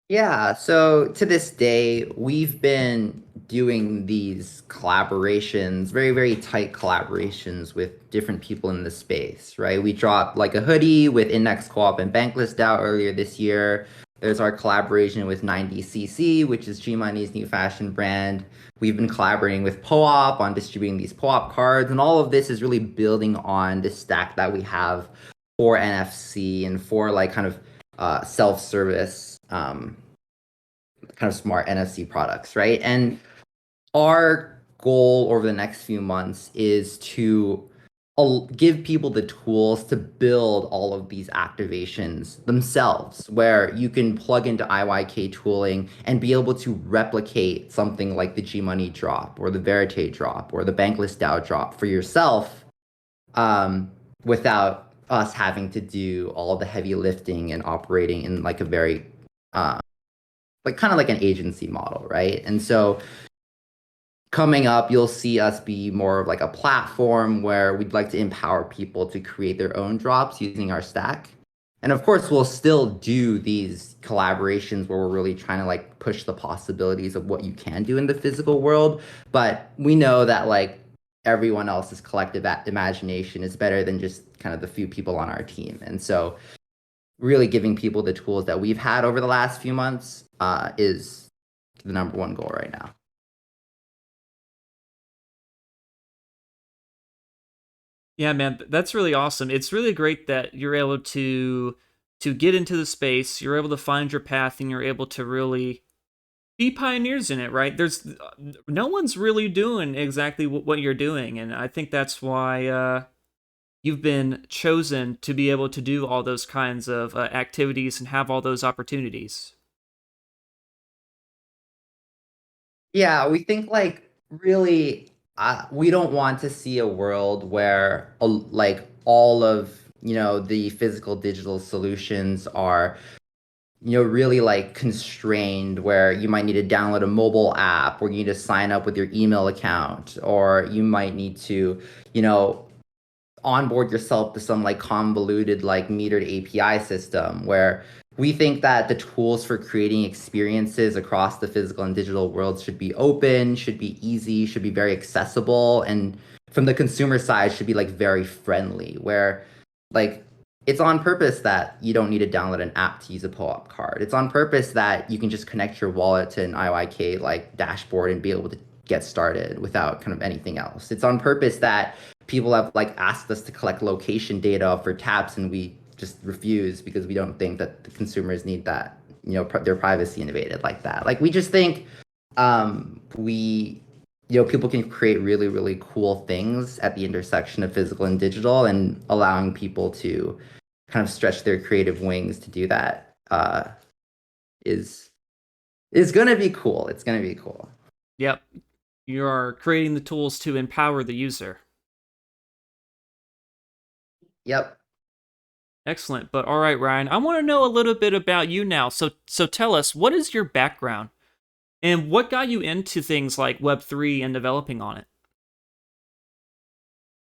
Yeah, so to this day, we've been doing these collaborations, very, very tight collaborations with different people in the space, right? We dropped like a hoodie with Index Co-op and Bankless DAO earlier this year. There's our collaboration with 90cc, which is G-Money's new fashion brand. We've been collaborating with POAP on distributing these POAP cards, and all of this is really building on the stack that we have for NFC and for like kind of self-service kind of smart NFC products, right? And our goal over the next few months is to give people the tools to build all of these activations themselves, where you can plug into IYK tooling and be able to replicate something like the G-Money drop or the Verite drop or the Bankless DAO drop for yourself, without us having to do all the heavy lifting and operating in like a very like kind of like an agency model, right? And so coming up, you'll see us be more of like a platform where we'd like to empower people to create their own drops using our stack. And of course, we'll still do these collaborations where we're really trying to like push the possibilities of what you can do in the physical world. But we know that like everyone else's collective imagination is better than just kind of the few people on our team. And so really giving people the tools that we've had over the last few months is the number one goal right now. Yeah, man, that's really awesome. It's really great that you're able to get into the space, you're able to find your path, and you're able to really be pioneers in it, right? There's no one's really doing exactly what you're doing, and I think that's why you've been chosen to be able to do all those kinds of activities and have all those opportunities. Yeah, we think like really, we don't want to see a world where like all of the physical digital solutions are really like constrained, where you might need to download a mobile app, or you need to sign up with your email account, or you might need to you know onboard yourself to some like convoluted like metered API system, where we think that the tools for creating experiences across the physical and digital worlds should be open, should be easy, should be very accessible, and from the consumer side should be like very friendly, where like it's on purpose that you don't need to download an app to use a POAP card. It's on purpose that you can just connect your wallet to an IYK like dashboard and be able to get started without kind of anything else. It's on purpose that people have like asked us to collect location data for taps, and we just refuse because we don't think that the consumers need that, their privacy invaded like that. Like we just think we people can create really, really cool things at the intersection of physical and digital, and allowing people to kind of stretch their creative wings to do that is going to be cool. It's going to be cool. Yep. You are creating the tools to empower the user. Yep. Excellent. But all right, Ryan, I want to know a little bit about you now. So tell us, what is your background? And what got you into things like Web3 and developing on it?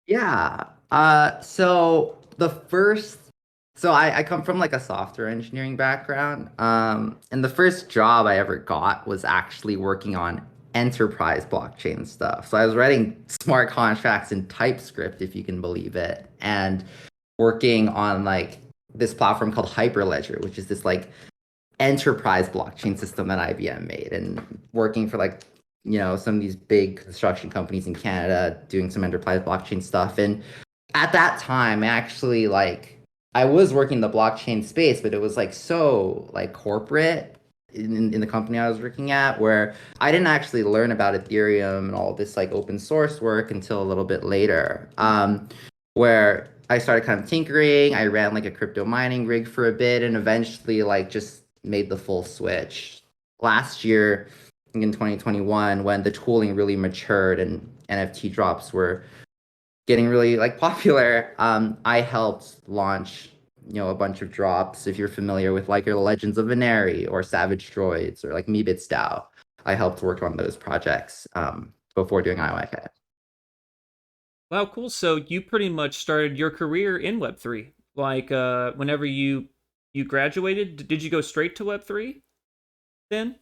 Yeah. So I come from like a software engineering background. And the first job I ever got was actually working on enterprise blockchain stuff. So I was writing smart contracts in TypeScript, if you can believe it, and working on like this platform called Hyperledger, which is this like enterprise blockchain system that IBM made, and working for like some of these big construction companies in Canada doing some enterprise blockchain stuff. And at that time, actually, like I was working in the blockchain space, but it was like so like corporate in the company I was working at, where I didn't actually learn about Ethereum and all this like open source work until a little bit later. where I started kind of tinkering. I ran like a crypto mining rig for a bit and eventually like just made the full switch. Last year in 2021, when the tooling really matured and NFT drops were getting really like popular, I helped launch a bunch of drops. If you're familiar with like your Legends of Veneri or Savage Droids or like Meebit DAO, I helped work on those projects before doing IYK. Wow, cool. So you pretty much started your career in Web3. Like, whenever you graduated, did you go straight to Web3 then?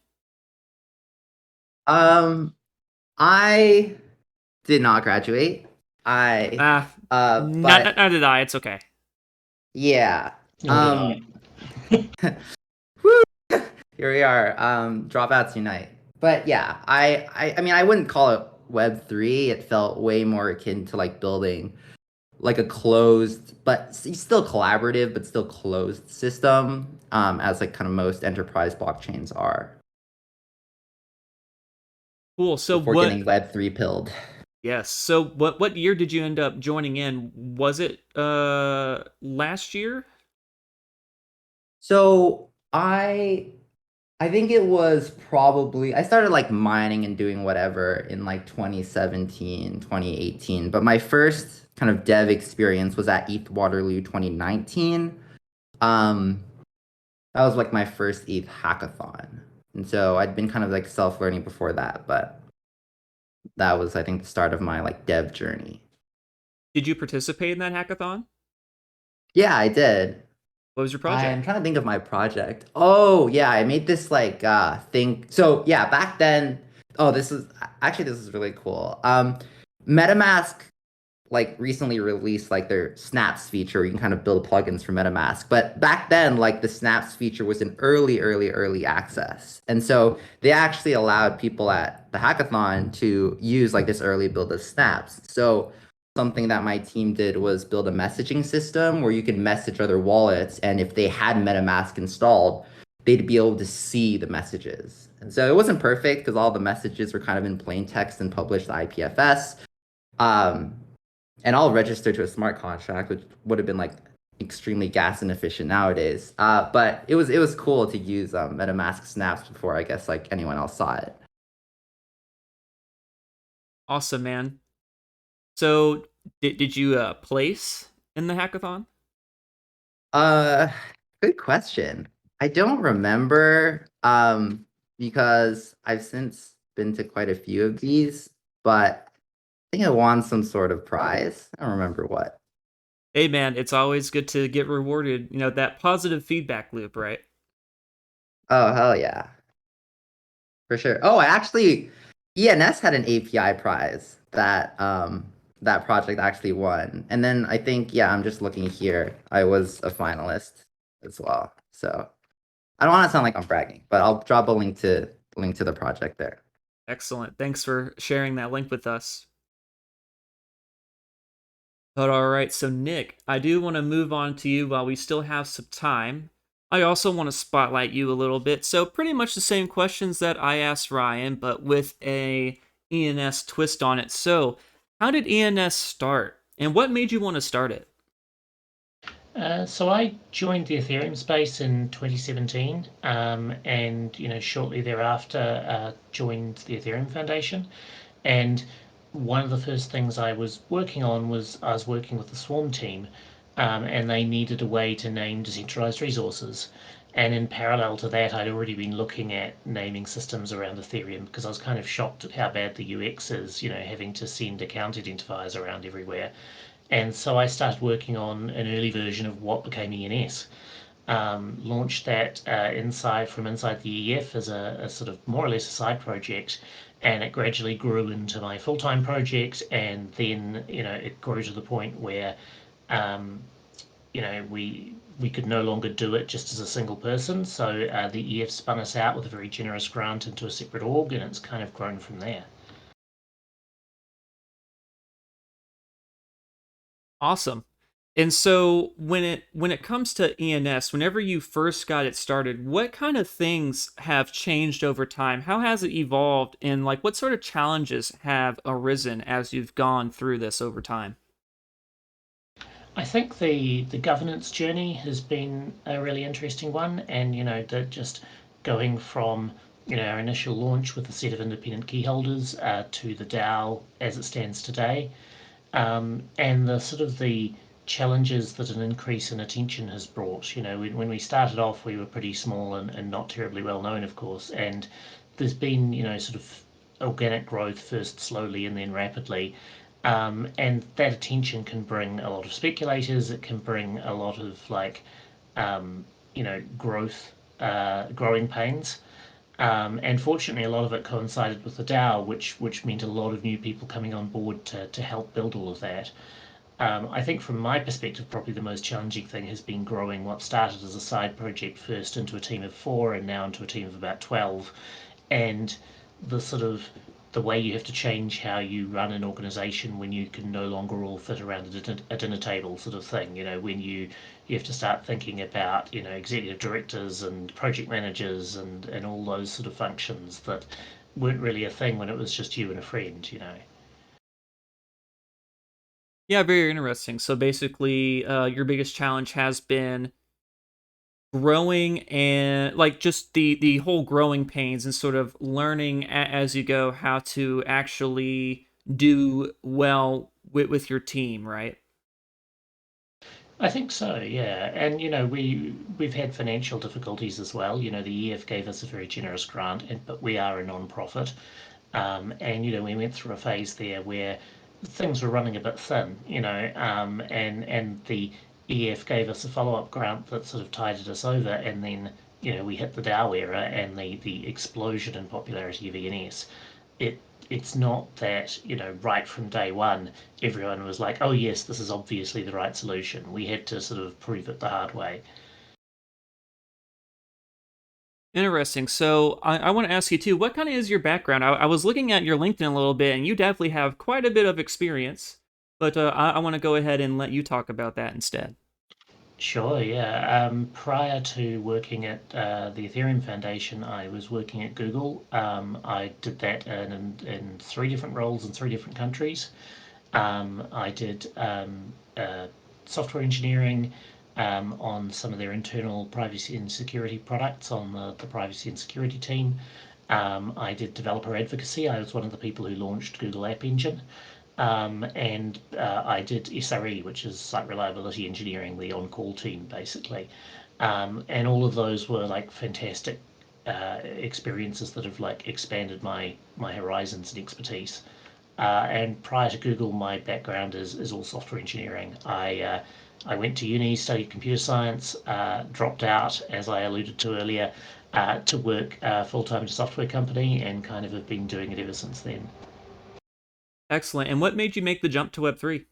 I did not graduate. I Ah, but not did I. It's okay. yeah. Nor did Um, I. woo, here we are. Dropouts unite. But yeah, I mean I wouldn't call it Web3. It felt way more akin to like building like a closed, but still collaborative, but still closed system, as like kind of most enterprise blockchains are Cool. So before what? getting Web3 pilled. Yes. So what year did you end up joining in? Was it last year? So I think it was probably I started like mining and doing whatever in like 2017, 2018. But my first kind of dev experience was at ETH Waterloo 2019. Um, that was like my first ETH hackathon. And so I'd been kind of like self-learning before that, but that was I think the start of my like dev journey. Did you participate in that hackathon? Yeah, I did. What was your I'm project? trying to think of my project. Oh, yeah, I made this like thing. So, yeah, back then, oh, this is really cool. MetaMask like recently released like their Snaps feature. You can kind of build plugins for MetaMask. But back then, like the Snaps feature was in early access. And so they actually allowed people at the hackathon to use like this early build of Snaps. So something that my team did was build a messaging system where you could message other wallets. And if they had MetaMask installed, they'd be able to see the messages. And so it wasn't perfect because all the messages were kind of in plain text and published to IPFS. Um, and all registered to a smart contract, which would have been like extremely gas inefficient nowadays. But it was cool to use MetaMask snaps before I guess like anyone else saw it. Awesome, man. So did you place in the hackathon? Uh, Good question. I don't remember because I've since been to quite a few of these, but I think I won some sort of prize. I don't remember what. Hey, man, it's always good to get rewarded. You know, that positive feedback loop, right? Oh, hell yeah. For sure. Oh, I actually ENS had an API prize that project actually won. And then I think yeah, I'm just looking here. I was a finalist as well. So I don't want to sound like I'm bragging, but I'll drop a link to the project there. Excellent. Thanks for sharing that link with us. But all right, so Nick, I do want to move on to you while we still have some time. I also want to spotlight you a little bit. So pretty much the same questions that I asked Ryan, but with a ENS twist on it. So how did ENS start? And what made you want to start it? So I joined the Ethereum space in 2017, and shortly thereafter joined the Ethereum Foundation. And one of the first things I was working on was I was working with the Swarm team, and they needed a way to name decentralized resources. And in parallel to that, I'd already been looking at naming systems around Ethereum because I was kind of shocked at how bad the UX is, having to send account identifiers around everywhere. And so I started working on an early version of what became ENS. Launched that inside the EF as a sort of more or less a side project, and it gradually grew into my full-time project, and then it grew to the point where um, we could no longer do it just as a single person. So the EF spun us out with a very generous grant into a separate org, and it's kind of grown from there. Awesome. And so when it comes to ENS, whenever you first got it started, what kind of things have changed over time? How has it evolved, and like what sort of challenges have arisen as you've gone through this over time? I think the governance journey has been a really interesting one, and just going from our initial launch with a set of independent key holders to the DAO as it stands today, and the sort of the challenges that an increase in attention has brought. When we started off, we were pretty small and not terribly well known, of course, and there's been sort of organic growth, first slowly and then rapidly. And that attention can bring a lot of speculators. It can bring a lot of growing pains. And fortunately, a lot of it coincided with the DAO, which meant a lot of new people coming on board to help build all of that. I think from my perspective, probably the most challenging thing has been growing what started as a side project first into a team of 4 and now into a team of about 12. And the sort of the way you have to change how you run an organization when you can no longer all fit around a dinner table sort of thing, when you have to start thinking about executive directors and project managers and all those sort of functions that weren't really a thing when it was just you and a friend. Yeah, very interesting. So basically, your biggest challenge has been growing and like just the whole growing pains and sort of learning as you go how to actually do well with your team, right? I think so, yeah. And we've had financial difficulties as well. The EF gave us a very generous grant, but we are a non-profit. And we went through a phase there where things were running a bit thin, and the EF gave us a follow-up grant that sort of tided us over, and then we hit the DAO era and the explosion in popularity of ENS. It's not that right from day one everyone was like, oh yes, this is obviously the right solution. We had to sort of prove it the hard way. Interesting. So I want to ask you too, what kind of is your background? I was looking at your LinkedIn a little bit, and you definitely have quite a bit of experience. But I want to go ahead and let you talk about that instead. Sure, yeah. Prior to working at the Ethereum Foundation, I was working at Google. I did that in 3 different roles in 3 different countries. I did software engineering on some of their internal privacy and security products on the privacy and security team. I did developer advocacy. I was one of the people who launched Google App Engine. And I did SRE, which is Site Reliability Engineering, the on-call team, basically. And all of those were like fantastic experiences that have like expanded my horizons and expertise. And prior to Google, my background is all software engineering. I went to uni, studied computer science, dropped out, as I alluded to earlier, to work full time at a software company, and kind of have been doing it ever since then. Excellent. And what made you make the jump to Web3?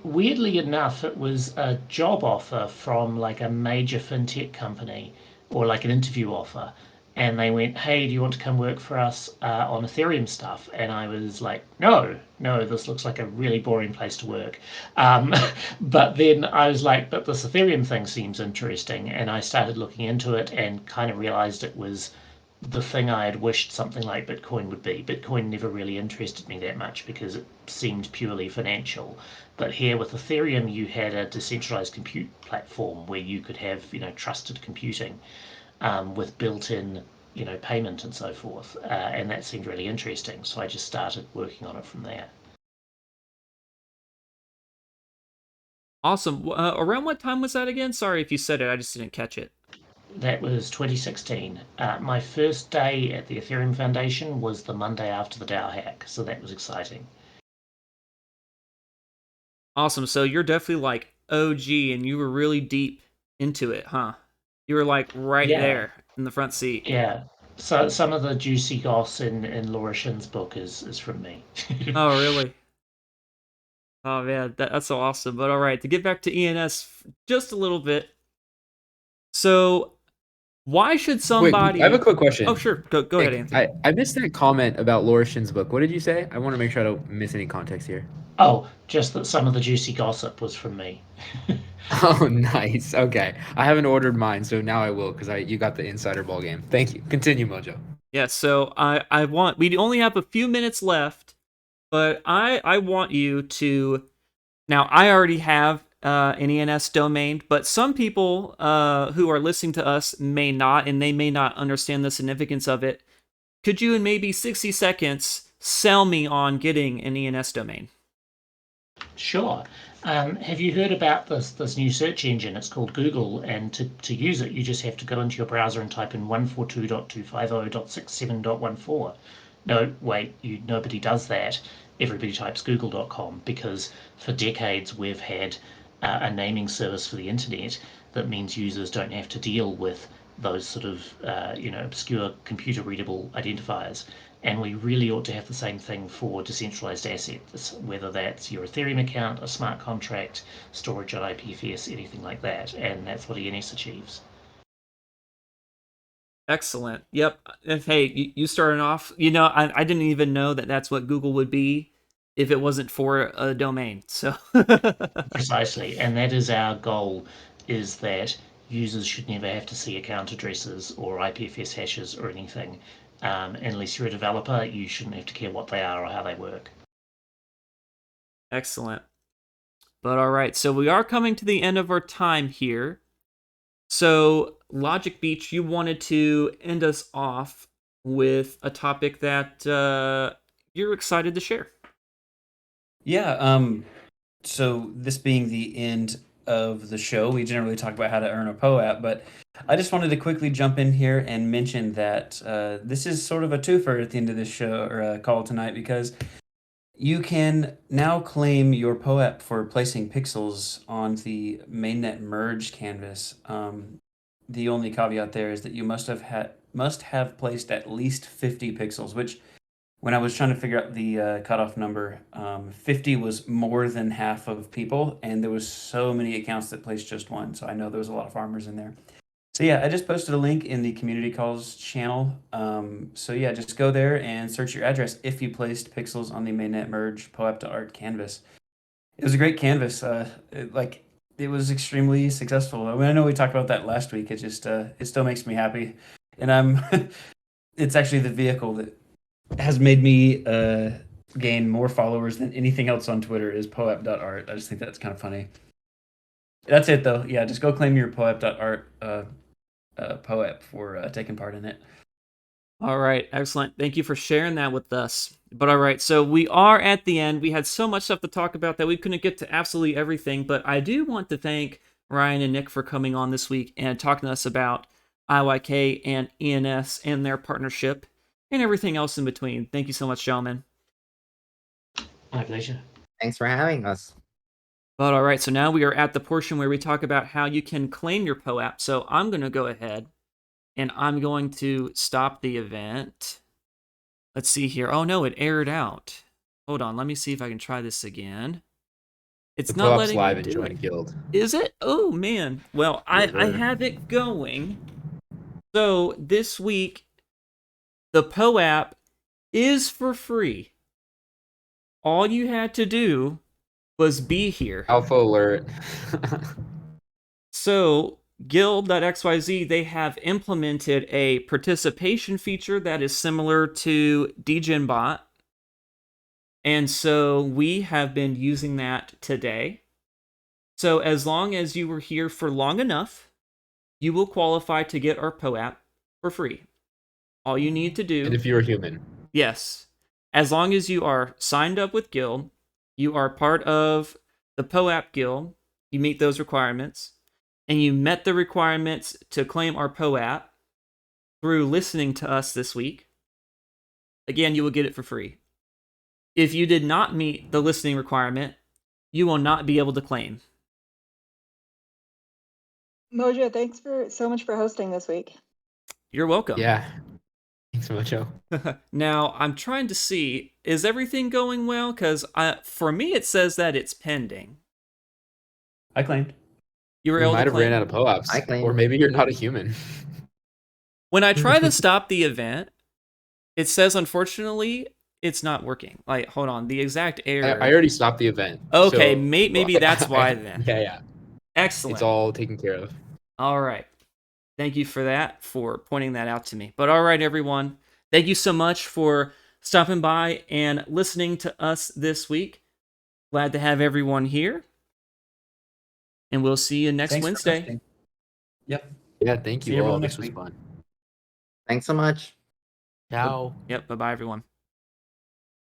Weirdly enough, it was a job offer from like a major fintech company, or like an interview offer. And they went, hey, do you want to come work for us on Ethereum stuff? And I was like, no, no, this looks like a really boring place to work. Um, but then I was like, but this Ethereum thing seems interesting. And I started looking into it and kind of realized it was the thing I had wished something like Bitcoin would be. Bitcoin never really interested me that much because it seemed purely financial. But here with Ethereum, you had a decentralized compute platform where you could have, trusted computing with built-in, payment and so forth. And that seemed really interesting. So I just started working on it from there. Awesome. Around what time was that again? Sorry if you said it, I just didn't catch it. That was 2016. My first day at the Ethereum Foundation was the Monday after the DAO hack, so that was exciting. Awesome. So you're definitely like OG and you were really deep into it, huh? You were like right Yeah, there in the front seat. yeah. So some of the juicy goss in Laura Shin's book is from me. Oh, really? Oh, man, that's so awesome. But all right, to get back to ENS just a little bit. So, why should Wait, I have a somebody. quick Oh, question. sure. Go ahead, Nick, Anthony. I missed that comment about Laura Shin's book. What did you say? I want to make sure I don't miss any context here. Oh, just that some of the juicy gossip was from me. Oh, nice. Okay. I haven't ordered mine, so now I will because you got the insider ball game. Thank you. Continue, Mojo. Yeah, so I want. We only have a few minutes left, but I want you to Now, I already have an ENS domain, but some people who are listening to us may not, and they may not understand the significance of it. Could you, in maybe 60 seconds, sell me on getting an ENS domain? Sure. Have you heard about this new search engine? It's called Google, and to use it, you just have to go into your browser and type in 142.250.67.14. No, wait, nobody does that. Everybody types google.com because for decades we've had a naming service for the internet that means users don't have to deal with those sort of obscure computer readable identifiers. And we really ought to have the same thing for decentralized assets, whether that's your Ethereum account, a smart contract, storage at IPFS, anything like that. And that's what ENS achieves. Excellent. Yep. And hey, you started off, I didn't even know that that's what Google would be if it wasn't for a domain. So Precisely. And that is our goal, is that users should never have to see account addresses or IPFS hashes or anything. Unless you're a developer, you shouldn't have to care what they are or how they work. excellent. But all right, so we are coming to the end of our time here. So, Logic Beach, you wanted to end us off with a topic that you're excited to share. Yeah. So this being the end of the show, we generally talk about how to earn a POAP, but I just wanted to quickly jump in here and mention that this is sort of a twofer at the end of this show or call tonight, because you can now claim your POAP for placing pixels on the mainnet merge canvas. The only caveat there is that you must have placed at least 50 pixels, which when I was trying to figure out the cutoff number, 50 was more than half of people, and there was so many accounts that placed just one. So I know there was a lot of farmers in there. So yeah, I just posted a link in the community calls channel. So yeah, just go there and search your address if you placed pixels on the mainnet merge POAP.art canvas. It was a great canvas. It was extremely successful. I mean, I know we talked about that last week. It just it still makes me happy, and I'm. It's actually the vehicle that has made me gain more followers than anything else on Twitter is POAP.art. I just think that's kind of funny. That's it though. Yeah, just go claim your POAP.art POAP for taking part in it. All right, excellent. Thank you for sharing that with us. But all right, so we are at the end. We had so much stuff to talk about that we couldn't get to absolutely everything, but I do want to thank Ryan and Nick for coming on this week and talking to us about IYK and ENS and their partnership and everything else in between. Thank you so much, gentlemen. My pleasure. Thanks for having us. But all right, so now we are at the portion where we talk about how you can claim your POAP. So I'm going to go ahead and I'm going to stop the event. Let's see here. Oh no, it aired out. Hold on, let me see if I can try this again. It's not letting live me and do join it. guild. Is it? Oh man. Well, I sir. have it going. So this week, the POAP is for free. All you had to do was be here. Alpha alert. So Guild.xyz, they have implemented a participation feature that is similar to DGenBot. And so we have been using that today. So as long as you were here for long enough, you will qualify to get our POAP for free. All you need to do... And if you're a human. Yes. As long as you are signed up with Guild, you are part of the POAP Guild, you meet those requirements, and you met the requirements to claim our POAP through listening to us this week, again, you will get it for free. If you did not meet the listening requirement, you will not be able to claim. Mojo, thanks so much for hosting this week. You're welcome. Yeah. Thanks, Mojo. Now, I'm trying to see, is everything going well? Because for me, it says that it's pending. I claimed. You were We able might to have ran claim? out of POAPs. I claim. Or maybe you're not a human. When I try to stop the event, it says, unfortunately, it's not working. Like, hold on, the exact error. I already stopped the event. Okay, so, maybe that's why then. Yeah. Excellent. It's all taken care of. All right. Thank you for that, for pointing that out to me. But all right, everyone. Thank you so much for stopping by and listening to us this week. Glad to have everyone here. And we'll see you next Thanks for Wednesday. hosting. Yep. Yeah, thank See you everyone all. next This was week. fun. Thanks so much. Ciao. Yep. Bye-bye, everyone.